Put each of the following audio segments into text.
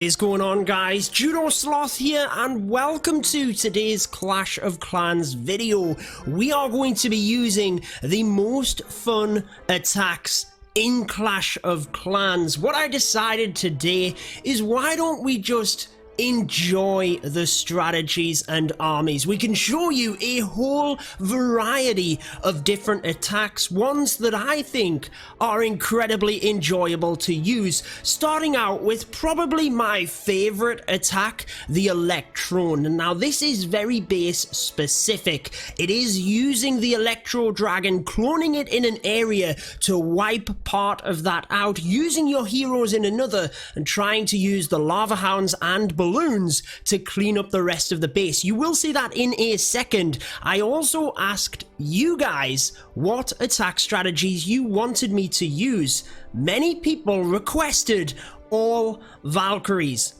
Is going on, guys? Judo Sloth here, and welcome to today's Clash of Clans video. We are going to be using the most fun attacks in Clash of Clans. What I decided today is, why don't we just enjoy the strategies and armies? We can show you a whole variety of different attacks, ones that I think are incredibly enjoyable to use, starting out with probably my favorite attack, the electron. Now this is very base specific. It is using the electro dragon, cloning it in an area to wipe part of that out, using your heroes in another, and trying to use the lava hounds and balloons to clean up the rest of the base. You will see that in a second. I also asked you guys what attack strategies you wanted me to use. Many people requested all Valkyries.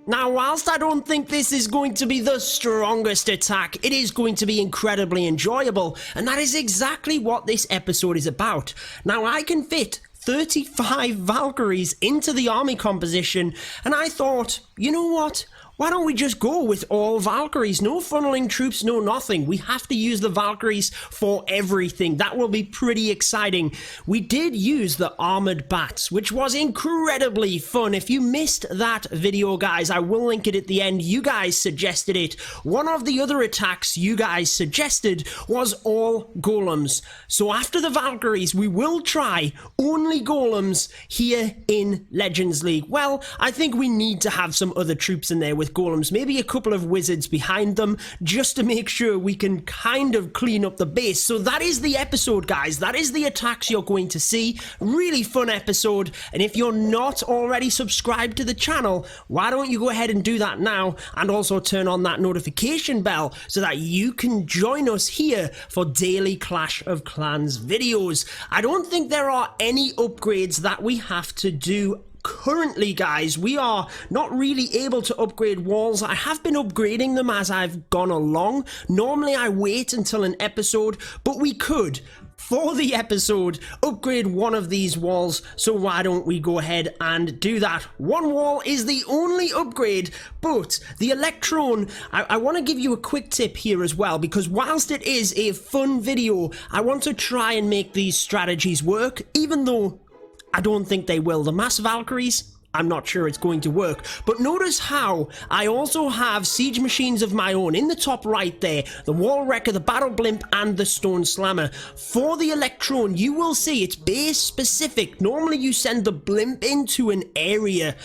Now, whilst I don't think this is going to be the strongest attack, it is going to be incredibly enjoyable, and that is exactly what this episode is about. Now, I can fit 35 Valkyries into the army composition, and I thought, you know what? Why don't we just go with all Valkyries? No funneling troops, no nothing. We have to use the Valkyries for everything. That will be pretty exciting. We did use the armored bats, which was incredibly fun. If you missed that video, guys, I will link it at the end. You guys suggested it. One of the other attacks you guys suggested was all golems. So after the Valkyries, we will try only golems here in Legends League. Well, I think we need to have some other troops in there with golems, maybe a couple of wizards behind them, just to make sure we can kind of clean up the base. So that is the episode, guys. That is the attacks you're going to see. Really fun episode, and if you're not already subscribed to the channel, why don't you go ahead and do that now, and also turn on that notification bell so that you can join us here for daily Clash of Clans videos. I don't think there are any upgrades that we have to do currently, guys. We are not really able to upgrade walls. I have been upgrading them as I've gone along. Normally I wait until an episode, but we could, for the episode, upgrade one of these walls. So why don't we go ahead and do that? One wall is the only upgrade, but the electron, I want to give you a quick tip here as well, because whilst it is a fun video, I want to try and make these strategies work, even though I don't think they will. The mass Valkyries, I'm not sure it's going to work. But notice how I also have siege machines of my own in the top right there. The wall wrecker, the battle blimp, and the stone slammer. For the electron, you will see it's base specific. Normally you send the blimp into an area,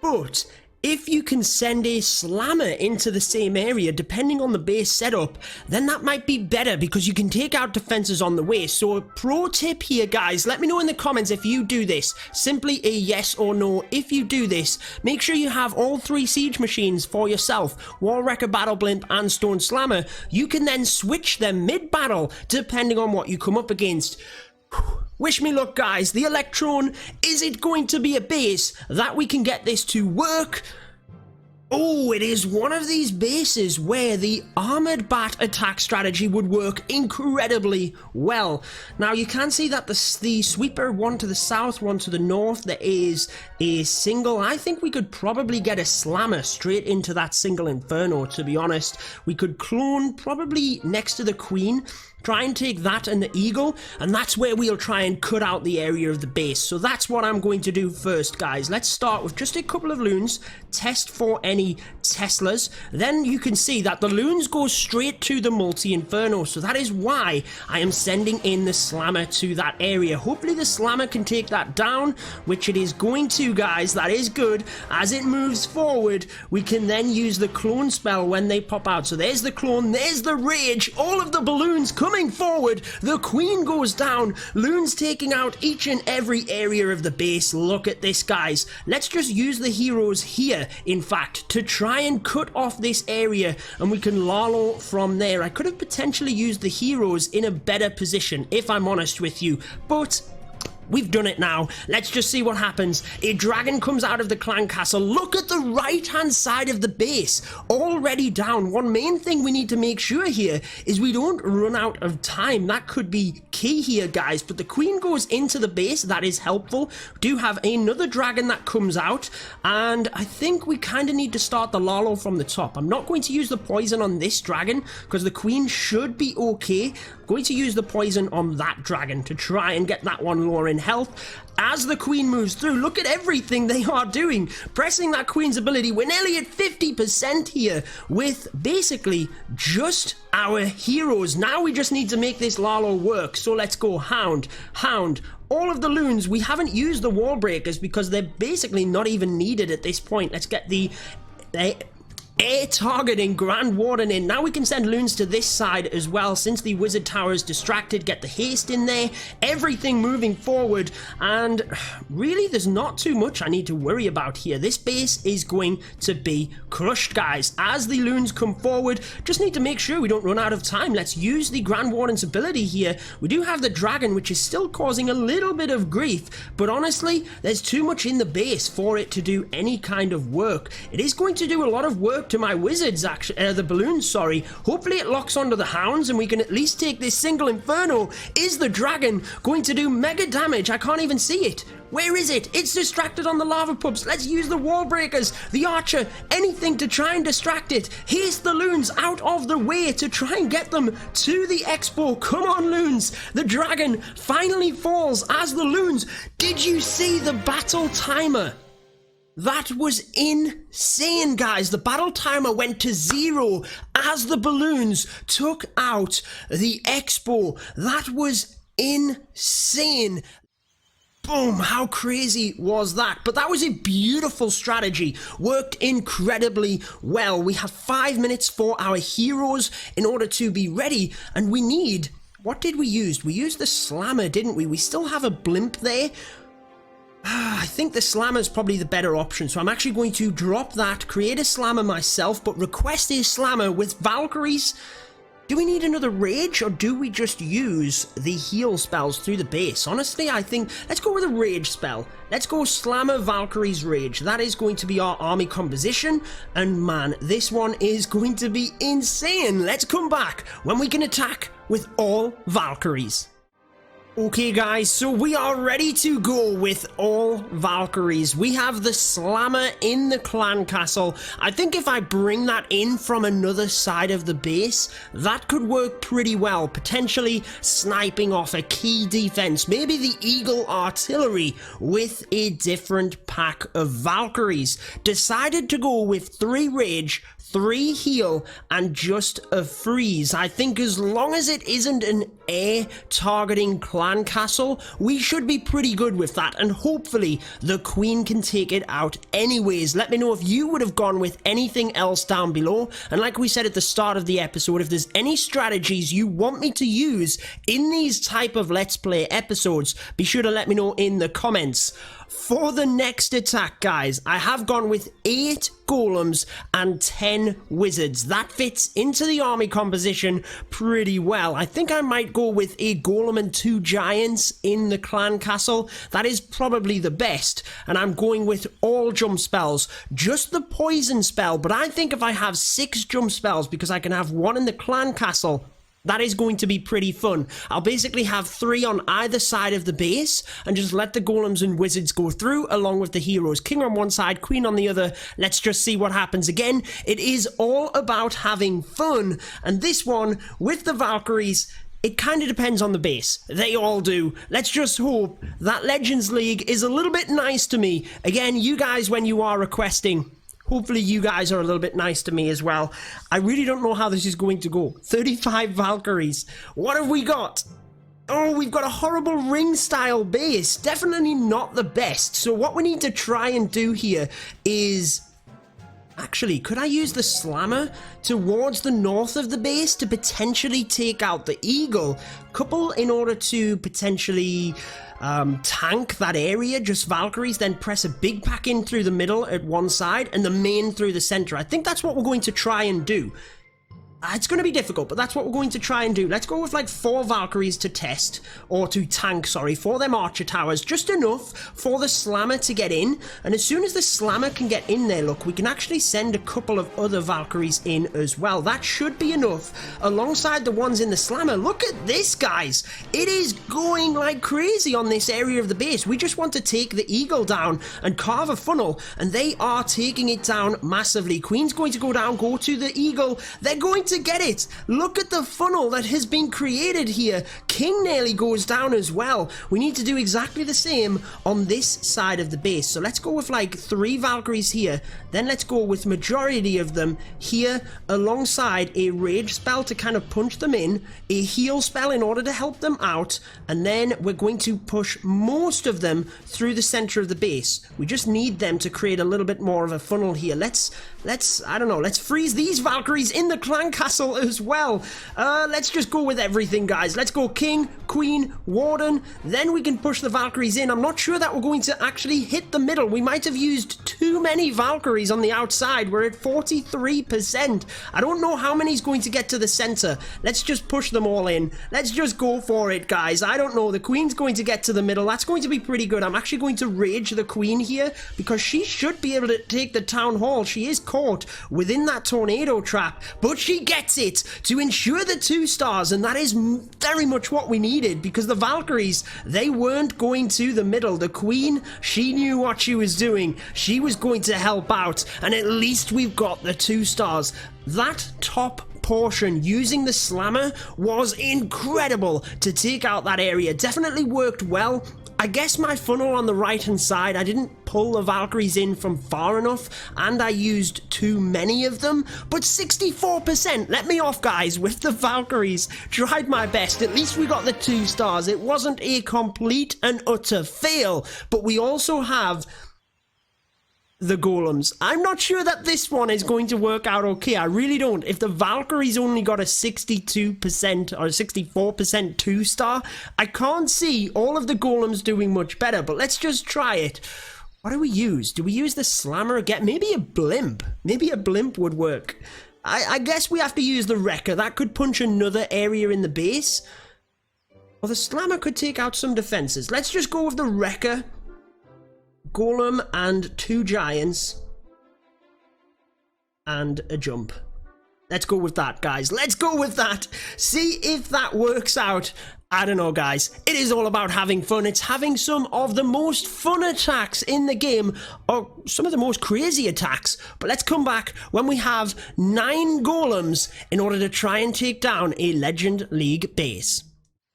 but if you can send a slammer into the same area, depending on the base setup, then that might be better, because you can take out defenses on the way. So a pro tip here, guys, let me know in the comments if you do this. Simply a yes or no. If you do this, make sure you have all 3 siege machines for yourself. Wall wrecker, battle blimp, and stone slammer. You can then switch them mid-battle, depending on what you come up against. Wish me luck, guys. The electron, is it going to be a base that we can get this to work? Oh, it is one of these bases where the armored bat attack strategy would work incredibly well. Now you can see that the sweeper, one to the south, one to the north, there is a single. I think we could probably get a slammer straight into that single inferno, to be honest. We could clone probably next to the queen, try and take that and the eagle, and that's where we'll try and cut out the area of the base. So that's what I'm going to do first, guys. Let's start with just a couple of loons, test for any Teslas. Then you can see that the loons go straight to the multi-inferno, so that is why I am sending in the slammer to that area. Hopefully the slammer can take that down, which it is going to, guys. That is good. As it moves forward, we can then use the clone spell when they pop out. So there's the clone, there's the rage, all of the balloons coming forward. The queen goes down. Loons taking out each and every area of the base. Look at this, guys. Let's just use the heroes here, in fact, to try and cut off this area, and we can lalo from there. I could have potentially used the heroes in a better position, if I'm honest with you, but We've done it now. Let's just see what happens. A dragon comes out of the clan castle. Look at the right-hand side of the base. Already down. One main thing we need to make sure here is we don't run out of time. That could be key here, guys. But the queen goes into the base. That is helpful. We do have another dragon that comes out. And I think we kind of need to start the Lalo from the top. I'm not going to use the poison on this dragon because the queen should be okay. I'm going to use the poison on that dragon to try and get that one lower in health. As the queen moves through, look at everything they are doing. Pressing that queen's ability. We're nearly at 50% here with basically just our heroes. Now we just need to make this Lalo work. So let's go Hound, Hound. All of the loons, we haven't used the wall breakers because they're basically not even needed at this point. Let's get the air targeting Grand Warden in. Now we can send loons to this side as well since the wizard tower is distracted. Get the haste in there, everything moving forward, and really there's not too much I need to worry about here. This base is going to be crushed, guys. As the loons come forward, just need to make sure we don't run out of time. Let's use the Grand Warden's ability here. We do have the dragon, which is still causing a little bit of grief, but honestly there's too much in the base for it to do any kind of work. It is going to do a lot of work to my wizards, actually, the balloons, sorry. Hopefully it locks onto the hounds and we can at least take this single inferno. Is the dragon going to do mega damage? I can't even see it. Where is it? It's distracted on the lava pups. Let's use the wall breakers, the archer, anything to try and distract it. Haste the loons out of the way to try and get them to the expo. Come on, loons. The dragon finally falls as the loons. Did you see the battle timer? That was insane, guys. The battle timer went to 0 as the balloons took out the expo. That was insane. Boom, how crazy was that? But that was a beautiful strategy. Worked incredibly well. We have 5 minutes for our heroes in order to be ready, and we need... What did we use? We used the slammer, didn't we? We still have a blimp there. I think the slammer is probably the better option, so I'm actually going to drop that, create a slammer myself, but request a slammer with Valkyries. Do we need another rage, or do we just use the heal spells through the base? Honestly, I think, let's go with a rage spell. Let's go Slammer Valkyrie's Rage. That is going to be our army composition, and man, this one is going to be insane. Let's come back when we can attack with all Valkyries. Okay guys, so we are ready to go with all Valkyries. We have the Slammer in the clan castle. I think if I bring that in from another side of the base, that could work pretty well. Potentially sniping off a key defense. Maybe the Eagle Artillery with a different pack of Valkyries. Decided to go with 3 Rage, 3 heal, and just a freeze. I think as long as it isn't an air targeting clan castle, we should be pretty good with that, and hopefully the queen can take it out anyways. Let me know if you would have gone with anything else down below, and like we said at the start of the episode, if there's any strategies you want me to use in these type of Let's Play episodes, be sure to let me know in the comments. For the next attack, guys, I have gone with 8 golems and 10 wizards. That fits into the army composition pretty well. I think I might go with a golem and 2 giants in the clan castle. That is probably the best, and I'm going with all jump spells. Just the poison spell, but I think if I have 6 jump spells, because I can have 1 in the clan castle, that is going to be pretty fun. I'll basically have 3 on either side of the base and just let the golems and wizards go through along with the heroes. King on one side, queen on the other. Let's just see what happens. Again, it is all about having fun. And this one, with the Valkyries, it kind of depends on the base. They all do. Let's just hope that Legends League is a little bit nice to me. Again, you guys, when you are requesting, hopefully you guys are a little bit nice to me as well. I really don't know how this is going to go. 35 Valkyries. What have we got? Oh, we've got a horrible ring-style base. Definitely not the best. So what we need to try and do here is... Actually, could I use the slammer towards the north of the base to potentially take out the eagle? Couple in order to potentially... tank that area, just Valkyries, then press a big pack in through the middle at one side and the main through the center. I think that's what we're going to try and do. It's going to be difficult, but that's what we're going to try and do. Let's go with like 4 Valkyries to test, or to tank, sorry, for them archer towers. Just enough for the slammer to get in. And as soon as the slammer can get in there, look, we can actually send a couple of other Valkyries in as well. That should be enough alongside the ones in the slammer. Look at this, guys. It is going like crazy on this area of the base. We just want to take the eagle down and carve a funnel, and they are taking it down massively. Queen's going to go down, go to the eagle. They're going to get it. Look at the funnel that has been created here. King nearly goes down as well. We need to do exactly the same on this side of the base. So let's go with like 3 Valkyries here. Then let's go with majority of them here alongside a rage spell to kind of punch them in, a heal spell in order to help them out, and then we're going to push most of them through the center of the base. We just need them to create a little bit more of a funnel here. Let's I don't know, let's freeze these Valkyries in the clan castle as well. Let's just go with everything, guys. Let's go king, queen, warden, then we can push the Valkyries in. I'm not sure that we're going to actually hit the middle. We might have used too many Valkyries on the outside. We're at 43%. I don't know how many is going to get to the center. Let's just push them all in. Let's just go for it, guys. I don't know. The queen's going to get to the middle. That's going to be pretty good. I'm actually going to rage the queen here because she should be able to take the town hall. She is caught within that tornado trap, but she gets it to ensure the 2 stars, and that is very much what we needed because the Valkyries, they weren't going to the middle. The queen, she knew what she was doing. She was going to help out, and at least we've got the 2 stars. That top portion using the slammer was incredible to take out that area. Definitely worked well. I guess my funnel on the right hand side, I didn't pull the Valkyries in from far enough, and I used too many of them, but 64% let me off, guys, with the Valkyries. Tried my best. At least we got the 2 stars. It wasn't a complete and utter fail, but we also have the golems. I'm not sure that this one is going to work out okay. I really don't. If the Valkyries only got a 62% or 64% 2-star, I can't see all of the golems doing much better, but let's just try it. What do we use? Do we use the slammer again? Maybe a blimp. Maybe a blimp would work. I guess we have to use the wrecker. That could punch another area in the base. Well, the slammer could take out some defenses. Let's just go with the wrecker. Golem and 2 giants and a jump. Let's go with that, guys. Let's go with that. See if that works out. I don't know, guys. It is all about having fun. It's having some of the most fun attacks in the game, or some of the most crazy attacks. But let's come back when we have 9 golems in order to try and take down a Legend League base.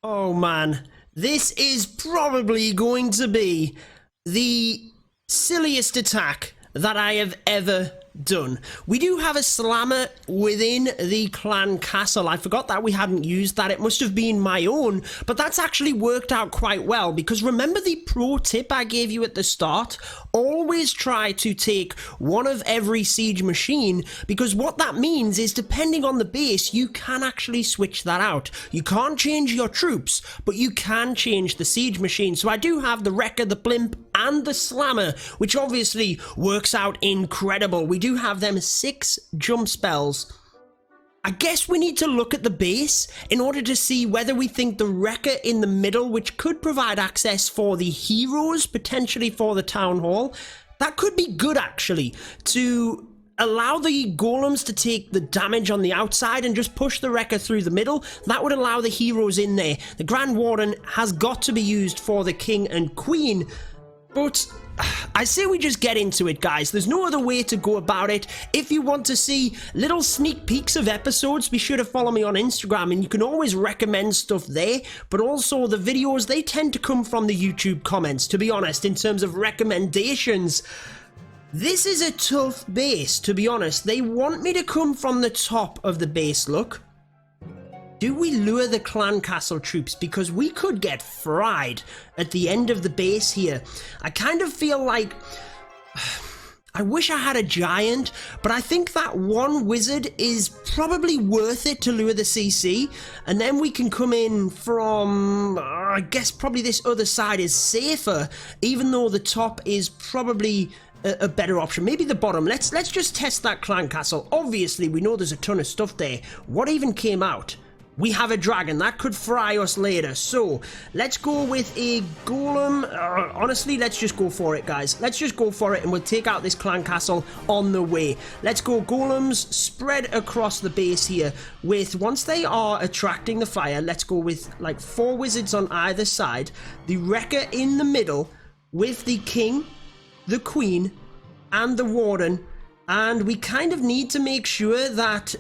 Oh man, this is probably going to be the silliest attack that I have ever done. We do have a slammer within the clan castle. I forgot that we hadn't used that. It must have been my own, but that's actually worked out quite well because remember the pro tip I gave you at the start? Always try to take one of every siege machine, because what that means is depending on the base, you can actually switch that out. You can't change your troops, but you can change the siege machine. So I do have the wrecker, the blimp, and the slammer, which obviously works out incredible. We do have them 6 jump spells. I guess we need to look at the base in order to see whether we think the wrecker in the middle, which could provide access for the heroes, potentially for the town hall, that could be good actually, to allow the golems to take the damage on the outside and just push the wrecker through the middle. That would allow the heroes in there. The Grand Warden has got to be used for the king and queen, but I say we just get into it, guys. There's no other way to go about it. If you want to see little sneak peeks of episodes, be sure to follow me on Instagram, and you can always recommend stuff there. But also the videos, they tend to come from the YouTube comments, to be honest, in terms of recommendations. This is a tough base, to be honest. They want me to come from the top of the base, look. Do we lure the clan castle troops? Because we could get fried at the end of the base here. I kind of feel like I wish I had a giant, but I think that one wizard is probably worth it to lure the CC, and then we can come in from, I guess probably this other side is safer, even though the top is probably a better option. Maybe the bottom. Let's just test that clan castle. Obviously, we know there's a ton of stuff there. What even came out? We have a dragon. That could fry us later. So, let's go with a golem. Honestly, let's just go for it, guys. Let's just go for it, and we'll take out this clan castle on the way. Let's go golems spread across the base here with, once they are attracting the fire, let's go with like 4 wizards on either side. The wrecker in the middle with the king, the queen, and the warden. And we kind of need to make sure that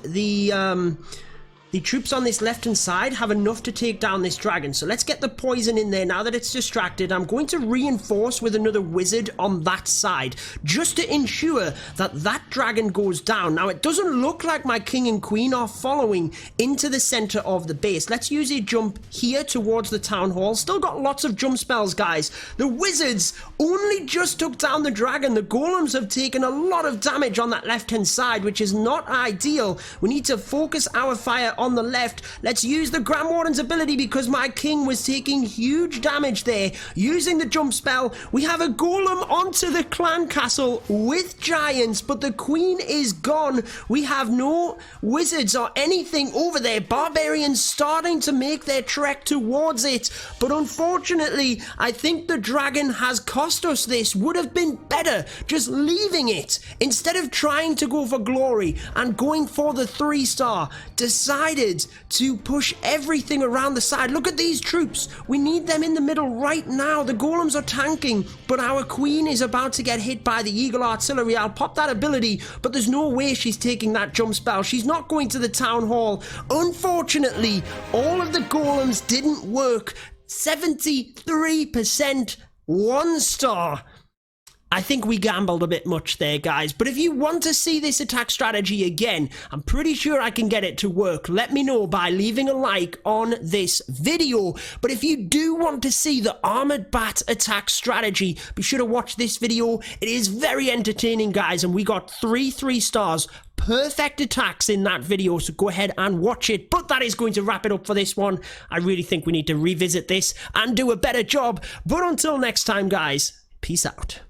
the troops on this left-hand side have enough to take down this dragon. So let's get the poison in there now that it's distracted. I'm going to reinforce with another wizard on that side, just to ensure that that dragon goes down. Now, it doesn't look like my king and queen are following into the center of the base. Let's use a jump here towards the town hall. Still got lots of jump spells, guys. The wizards only just took down the dragon. The golems have taken a lot of damage on that left-hand side, which is not ideal. We need to focus our fire on the left. Let's use the Grand Warden's ability because my king was taking huge damage there. Using the jump spell, we have a golem onto the clan castle with giants, but the queen is gone. We have no wizards or anything over there. Barbarians starting to make their trek towards it, but unfortunately, I think the dragon has cost us this. Would have been better just leaving it instead of trying to go for glory and going for the 3-star. Decided to push everything around the side. Look at these troops. We need them in the middle right now. The golems are tanking, but our queen is about to get hit by the eagle artillery. I'll pop that ability, but there's no way she's taking that jump spell. She's not going to the town hall. Unfortunately, all of the golems didn't work. 73% 1-star. I think we gambled a bit much there, guys. But if you want to see this attack strategy again, I'm pretty sure I can get it to work. Let me know by leaving a like on this video. But if you do want to see the armored bat attack strategy, be sure to watch this video. It is very entertaining, guys, and we got 3 stars. Perfect attacks in that video, so go ahead and watch it. But that is going to wrap it up for this one. I really think we need to revisit this and do a better job. But until next time, guys, peace out.